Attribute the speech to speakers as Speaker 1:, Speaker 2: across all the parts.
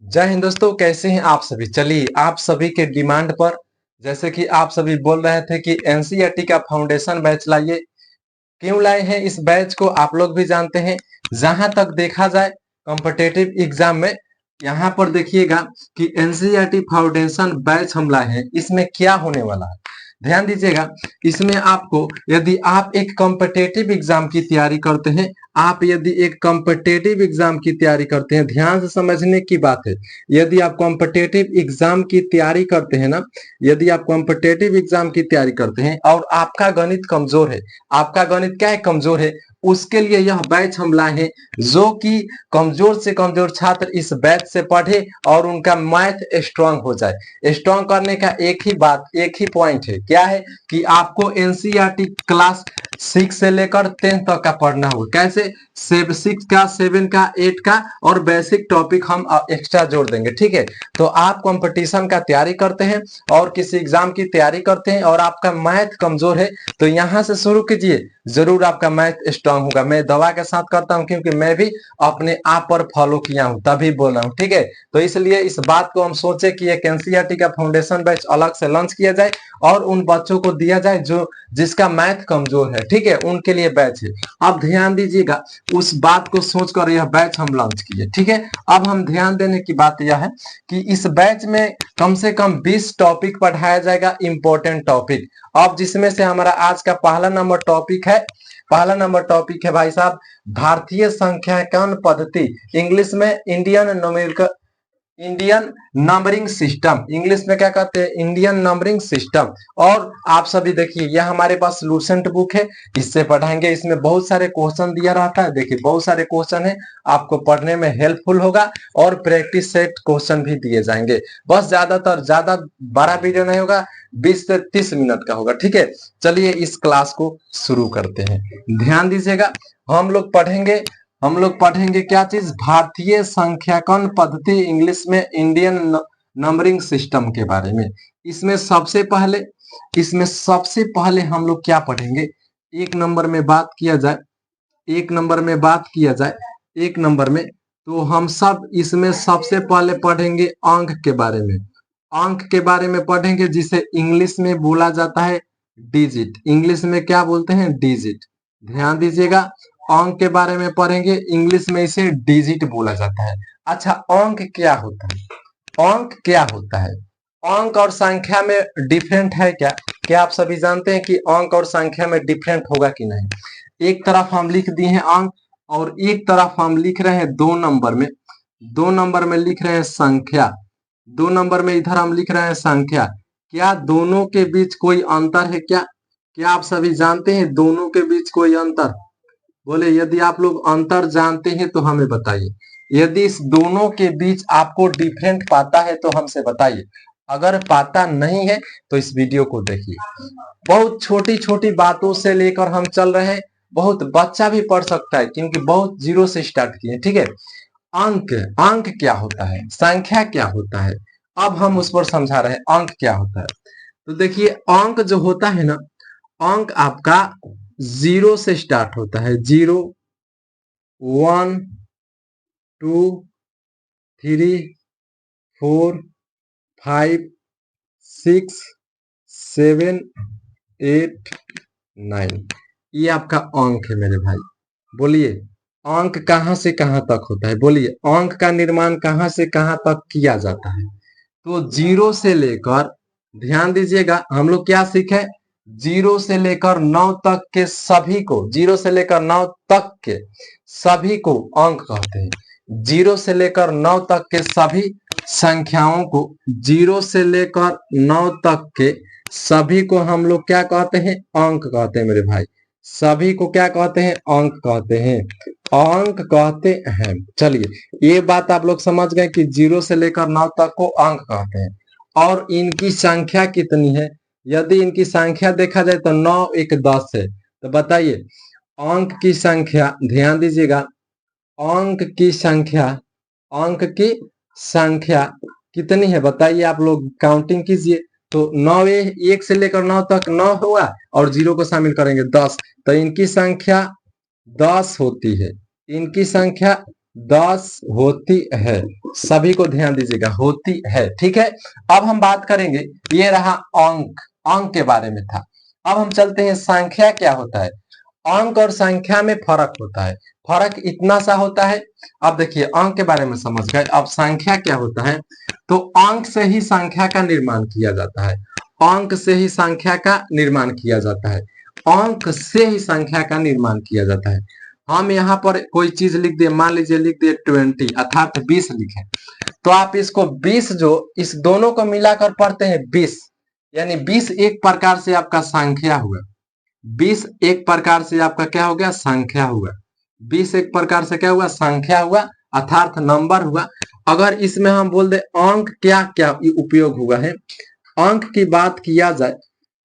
Speaker 1: जय हिंद दोस्तों, कैसे हैं आप सभी। चलिए आप सभी के डिमांड पर, जैसे कि आप सभी बोल रहे थे कि एनसीईआरटी का फाउंडेशन बैच लाइए। क्यों लाए हैं इस बैच को आप लोग भी जानते हैं। जहां तक देखा जाए कॉम्पिटेटिव एग्जाम में, यहाँ पर देखिएगा कि एनसीईआरटी फाउंडेशन बैच हम लाए हैं। इसमें क्या होने वाला है ध्यान दीजिएगा। इसमें आपको, यदि आप एक कॉम्पिटेटिव एग्जाम की तैयारी करते हैं, आप यदि एक कॉम्पिटेटिव एग्जाम की तैयारी करते हैं, ध्यान से समझने की बात है। यदि आप कॉम्पिटेटिव एग्जाम की तैयारी करते हैं ना, यदि आप कॉम्पिटेटिव एग्जाम की तैयारी करते हैं और आपका गणित कमजोर है, आपका गणित क्या है, कमजोर है, उसके लिए यह बैच हम लाए हैं। जो कि कमजोर से कमजोर छात्र इस बैच से पढ़े और उनका मैथ स्ट्रांग हो जाए। स्ट्रांग करने का एक ही बात, एक ही पॉइंट है, क्या है कि आपको एनसीईआरटी क्लास 6 से लेकर 10 तक का पढ़ना होगा। कैसे? 6 का, 7 का, 8 का और बेसिक टॉपिक हम एक्स्ट्रा जोड़ देंगे। ठीक है, तो आप कंपटीशन का तैयारी करते हैं और किसी एग्जाम की तैयारी करते हैं और आपका मैथ कमजोर है, तो यहां से शुरू कीजिए, जरूर आपका मैथ स्ट्रांग होगा। मैं दवा के साथ करता हूं, क्योंकि मैं भी अपने आप पर फॉलो किया हूं, तभी बोल रहा हूं। ठीक है, तो इसलिए इस बात को हम सोचे कि एक एनसीईआरटी का फाउंडेशन बैच अलग से लॉन्च किया जाए और उन बच्चों को दिया जाए जो जिसका मैथ कमजोर है। ठीक है, उनके लिए बैच है। अब ध्यान दीजिएगा, उस बात को सोचकर यह बैच हम लॉन्च किए। ठीक है, अब हम ध्यान देने की बात यह है कि इस बैच में कम से कम 20 टॉपिक पढ़ाया जाएगा, इंपॉर्टेंट टॉपिक। अब जिसमें से हमारा आज का पहला नंबर टॉपिक है, पहला नंबर टॉपिक है भाई साहब, भारतीय संख्यांकन पद्धति, इंग्लिश में इंडियन नंबरिंग सिस्टम। इंग्लिश में क्या कहते हैं? Indian numbering system. और आप सभी देखिए, यह हमारे पास लूसेंट बुक है, इससे पढ़ाएंगे। इसमें बहुत सारे क्वेश्चन दिया रहता है, देखिए बहुत सारे क्वेश्चन है, आपको पढ़ने में हेल्पफुल होगा और प्रैक्टिस सेट क्वेश्चन भी दिए जाएंगे। बस ज्यादा बड़ा वीडियो नहीं होगा, 20 से 30 मिनट का होगा। ठीक है, चलिए इस क्लास को शुरू करते हैं। ध्यान दीजिएगा, हम लोग पढ़ेंगे क्या चीज? भारतीय संख्यांकन पद्धति, इंग्लिश में इंडियन नंबरिंग सिस्टम के बारे में। इसमें सबसे पहले हम लोग क्या पढ़ेंगे? एक नंबर में बात किया जाए, एक नंबर में, तो हम सब इसमें सबसे पहले पढ़ेंगे अंक के बारे में। अंक के बारे में पढ़ेंगे, जिसे इंग्लिश में बोला जाता है डिजिट। इंग्लिश में क्या बोलते हैं? डिजिट। ध्यान दीजिएगा, अंक के बारे में पढ़ेंगे, इंग्लिश में इसे डिजिट बोला जाता है। अच्छा, अंक क्या होता है? अंक क्या होता है? अंक और संख्या में डिफरेंट है क्या? क्या आप सभी जानते हैं कि अंक और संख्या में डिफरेंट होगा कि नहीं? एक तरफ हम लिख दिए हैं अंक और एक तरफ हम लिख रहे हैं दो नंबर में लिख रहे हैं संख्या। दो नंबर में इधर हम लिख रहे हैं संख्या। क्या दोनों के बीच कोई अंतर है क्या? क्या आप सभी जानते हैं दोनों के बीच कोई अंतर? बोले, यदि आप लोग अंतर जानते हैं तो हमें बताइए। यदि इस दोनों के बीच आपको डिफरेंट पाता है तो हमसे बताइए। अगर पाता नहीं है तो इस वीडियो को देखिए। बहुत छोटी छोटी बातों से लेकर हम चल रहे हैं, बहुत बच्चा भी पढ़ सकता है, क्योंकि बहुत जीरो से स्टार्ट किए। ठीक है, अंक अंक क्या होता है, संख्या क्या होता है, अब हम उस पर समझा रहे हैं अंक क्या होता है। तो देखिए, अंक जो होता है ना, अंक आपका 0 से स्टार्ट होता है। 0, 1, 2, 3, 4, 5, 6, 7, 8, 9, ये आपका अंक है मेरे भाई। बोलिए, अंक कहां से कहां तक होता है? बोलिए, अंक का निर्माण कहां से कहां तक किया जाता है? तो 0 से लेकर, ध्यान दीजिएगा, हम लोग क्या सीखे? 0 से लेकर 9 तक के सभी को, 0 से लेकर 9 तक के सभी को अंक कहते हैं। 0 से लेकर 9 तक के सभी संख्याओं को, 0 से लेकर 9 तक के सभी को हम लोग क्या कहते हैं? अंक कहते हैं मेरे भाई। सभी को क्या कहते हैं? अंक कहते हैं, अंक कहते हैं। चलिए, ये बात आप लोग समझ गए कि 0 से लेकर 9 तक को अंक कहते हैं। और इनकी संख्या कितनी है? यदि इनकी संख्या देखा जाए तो 9 1 10 है। तो बताइए, अंक की संख्या, ध्यान दीजिएगा, अंक की संख्या, अंक की संख्या कितनी है बताइए? आप लोग काउंटिंग कीजिए। तो 9 1 से लेकर 9 तक 9 हुआ और 0 को शामिल करेंगे 10, तो इनकी संख्या 10 होती है। इनकी संख्या 10 होती है। सभी को ध्यान दीजिएगा, होती है, ठीक है। अब हम बात करेंगे, ये रहा अंक, अंक के बारे में था। अब हम चलते हैं संख्या क्या होता है। अंक और संख्या में फर्क होता है, फर्क इतना सा होता है। अब देखिए अंक के बारे में समझ गए, अब संख्या क्या होता है। तो अंक से ही संख्या का निर्माण किया जाता है, अंक से ही संख्या का निर्माण किया जाता है, अंक से ही संख्या का निर्माण किया जाता है। हम यहाँ पर कोई चीज लिख दिए, मान लीजिए लिख दिए 20 अर्थात 20 लिखे, तो आप इसको 20 जो इस दोनों को मिलाकर पढ़ते हैं 20, यानी 20 एक प्रकार से आपका संख्या हुआ, 20 एक प्रकार से आपका क्या हो गया, संख्या हुआ। 20 एक प्रकार से क्या हुआ, संख्या हुआ, अर्थात नंबर हुआ। अगर इसमें हम बोल दे अंक क्या क्या उपयोग हुआ है, अंक की बात किया जाए,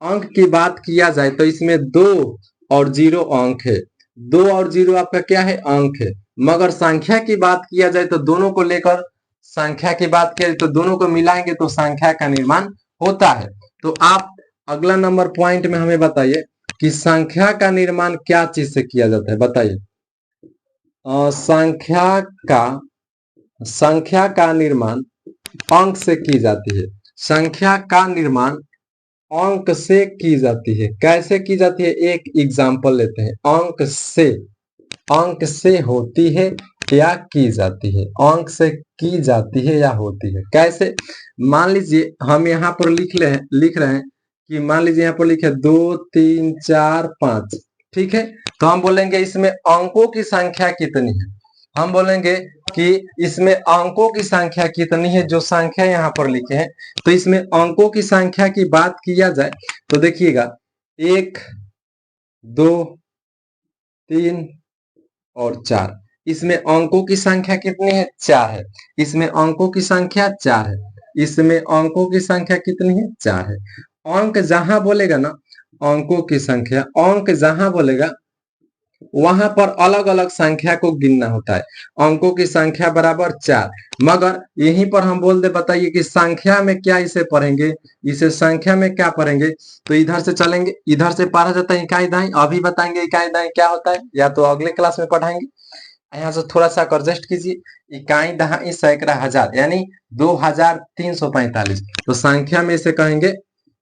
Speaker 1: अंक की बात किया जाए तो इसमें 2 और 0 अंक है, 2 और 0 आपका क्या है, अंक है। मगर संख्या की बात किया जाए तो दोनों को लेकर, संख्या की बात करें तो दोनों को मिलाएंगे तो संख्या का निर्माण होता है। तो आप अगला नंबर पॉइंट में हमें बताइए कि संख्या का निर्माण क्या चीज से किया जाता है, बताइए। संख्या का निर्माण अंक से की जाती है, संख्या का निर्माण अंक से की जाती है। कैसे की जाती है, एक एग्जाम्पल लेते हैं। अंक से होती है या की जाती है, अंक से की जाती है या होती है, कैसे। मान लीजिए हम यहाँ पर लिख रहे हैं कि मान लीजिए यहाँ पर लिखे 2 3 4 5, ठीक है। तो हम बोलेंगे इसमें अंकों की संख्या कितनी है, हम बोलेंगे कि इसमें अंकों की संख्या कितनी है, जो संख्या यहाँ पर लिखे हैं। तो इसमें अंकों की संख्या की बात किया जाए तो देखिएगा 1 2 3 और 4, इसमें अंकों की संख्या कितनी है, 4 है। इसमें अंकों की संख्या 4 है, इसमें अंकों की संख्या कितनी है, 4 है। अंक जहां बोलेगा ना, अंकों की संख्या, अंक जहां बोलेगा वहां पर अलग अलग संख्या को गिनना होता है। अंकों की संख्या बराबर 4, मगर यहीं पर हम बोल दे, बताइए कि संख्या में क्या इसे पढ़ेंगे, इसे संख्या में क्या पढ़ेंगे। तो इधर से चलेंगे, इधर से पढ़ा जाता है इकाई दाई, अभी बताएंगे इकाई दाई क्या होता है, या तो अगले क्लास में पढ़ाएंगे। यहाँ से थोड़ा सा एडजस्ट कीजिए, इकाई दहाई सैकड़ा हजार यानी 2345। तो संख्या में इसे कहेंगे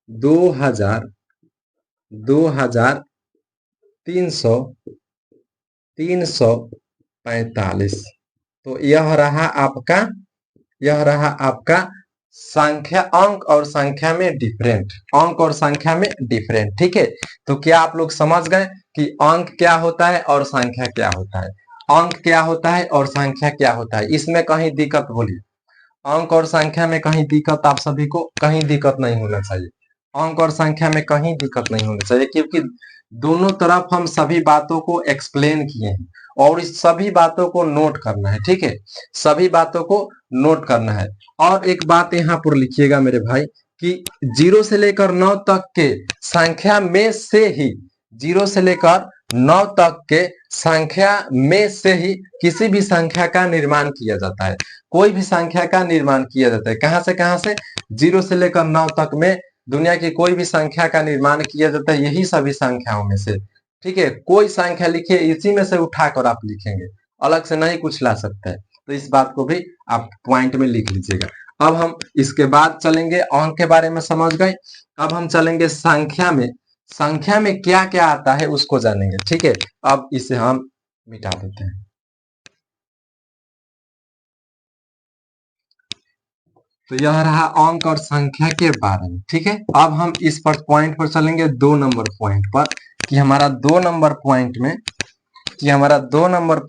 Speaker 1: 2345। तो यह रहा आपका संख्या, अंक और संख्या में डिफरेंट, अंक और संख्या में डिफरेंट, ठीक है। तो क्या आप लोग समझ गए कि अंक क्या होता है और संख्या क्या होता है, अंक क्या होता है और संख्या क्या होता है। इसमें कहीं दिक्कत, बोलिए, अंक और संख्या में कहीं दिक्कत, आप सभी को कहीं दिक्कत नहीं होना चाहिए, अंक और संख्या में कहीं दिक्कत नहीं होना चाहिए, क्योंकि दोनों तरफ हम सभी बातों को एक्सप्लेन किए हैं और इस सभी बातों को नोट करना है, ठीक है, सभी बातों को नोट करना है। और एक बात यहाँ पर लिखिएगा मेरे भाई कि 0 से लेकर 9 तक के संख्या में से ही, 0 से लेकर 9 तक के संख्या में से ही किसी भी संख्या का निर्माण किया जाता है, कोई भी संख्या का निर्माण किया जाता है। कहां से 0 से लेकर 9 तक में दुनिया की कोई भी संख्या का निर्माण किया जाता है, यही सभी संख्याओं में से, ठीक है। कोई संख्या लिखिए, इसी में से उठाकर आप लिखेंगे, अलग से नहीं कुछ ला सकते हैं। तो इस बात को भी आप पॉइंट में लिख लीजिएगा। अब हम इसके बाद चलेंगे, अंक के बारे में समझ गए, अब हम चलेंगे संख्या में, संख्या में क्या क्या आता है उसको जानेंगे, ठीक है। अब इसे हम मिटा देते हैं। तो यह रहा अंक और संख्या के बारे में, ठीक है। अब हम इस पर पॉइंट पर चलेंगे, 2 नंबर पॉइंट पर, कि हमारा 2 नंबर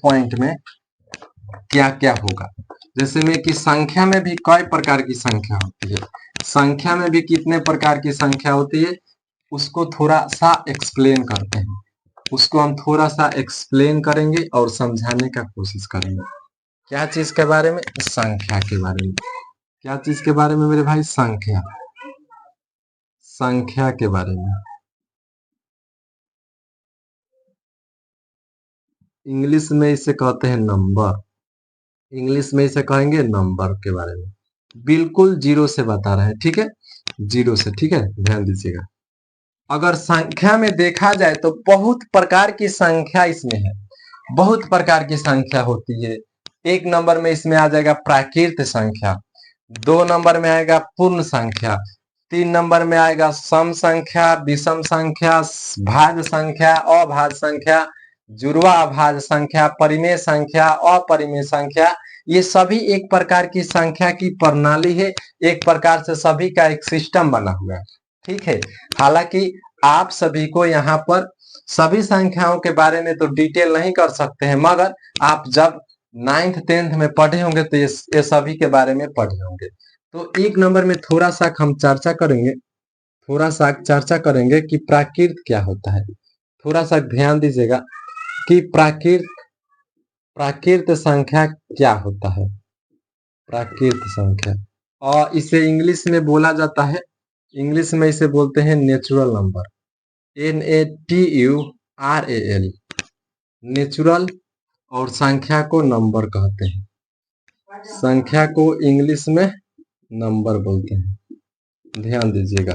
Speaker 1: पॉइंट में क्या क्या होगा। जैसे में कि संख्या में भी कई प्रकार की संख्या होती है, संख्या में भी कितने प्रकार की संख्या होती है उसको थोड़ा सा एक्सप्लेन करते हैं, उसको हम थोड़ा सा एक्सप्लेन करेंगे और समझाने का कोशिश करेंगे। क्या चीज के बारे में, संख्या के बारे में। क्या चीज के बारे में मेरे भाई, संख्या, संख्या के बारे में। इंग्लिश में इसे कहते हैं नंबर, इंग्लिश में इसे कहेंगे नंबर के बारे में। बिल्कुल 0 से बता रहे हैं, ठीक है, 0 से, ठीक है, ध्यान दीजिएगा। अगर संख्या में देखा जाए तो बहुत प्रकार की संख्या इसमें है, बहुत प्रकार की संख्या होती है। एक नंबर में इसमें आ जाएगा प्राकृत संख्या, 2 नंबर में आएगा पूर्ण संख्या, 3 नंबर में आएगा सम संख्या, विषम संख्या, भाज्य संख्या, अभाज्य संख्या, जुड़वा अभाज्य संख्या, परिमेय संख्या, अपरिमेय संख्या। ये सभी एक प्रकार की संख्या की प्रणाली है, एक प्रकार से सभी का एक सिस्टम बना हुआ है। ठीक है, हालांकि आप सभी को यहाँ पर सभी संख्याओं के बारे में तो डिटेल नहीं कर सकते हैं, मगर आप जब 9th 10th में पढ़े होंगे तो ये सभी के बारे में पढ़े होंगे। तो एक नंबर में थोड़ा सा हम चर्चा करेंगे कि प्राकृत क्या होता है। थोड़ा सा ध्यान दीजिएगा कि प्राकृत संख्या क्या होता है। प्राकृत संख्या, और इसे इंग्लिश में बोला जाता है, इंग्लिश में इसे बोलते हैं नेचुरल नंबर, NATURAL, नेचुरल। और संख्या को नंबर कहते हैं, संख्या को इंग्लिश में नंबर बोलते हैं, ध्यान दीजिएगा।